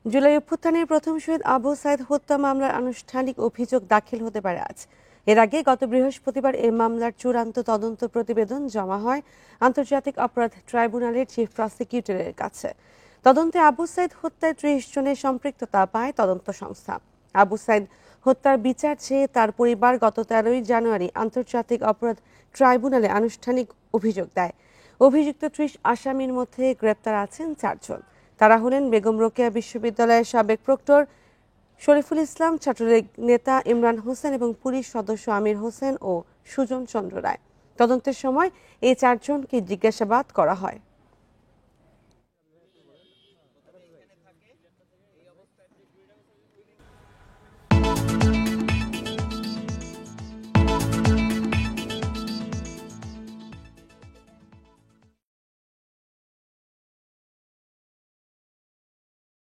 জুলাই অভ্যুত্থানের প্রথম শহীদ আবু সাইদ হত্যা মামলার আনুষ্ঠানিক অভিযোগ দাখিল হতে পারে আজ। এর আগে গত বৃহস্পতিবার এই মামলার চূড়ান্ত তদন্ত প্রতিবেদন জমা হয় আন্তর্জাতিক অপরাধ ট্রাইব্যুনালের চিফ প্রসিকিউটরের কাছে। তদন্তে আবু সাইদ হত্যায় ৩০ জনের সম্পৃক্ততা পায় তদন্ত সংস্থা। আবু সাইদ হত্যার বিচার চেয়ে তার পরিবার গত ১৩ই জানুয়ারি আন্তর্জাতিক অপরাধ ট্রাইব্যুনালে আনুষ্ঠানিক অভিযোগ দেয়। অভিযুক্ত ৩০ আসামির মধ্যে গ্রেপ্তার আছেন ৪ জন। তারা হলেন বেগম রোকেয়া বিশ্ববিদ্যালয়ের সাবেক প্রক্টর শরীফুল ইসলাম, ছাত্রলীগ নেতা ইমরান হোসেন এবং পুলিশ সদস্য আমির হোসেন ও সুজন চন্দ্র রায়। তদন্তের সময় এই ৪ জনকে জিজ্ঞাসাবাদ করা হয়।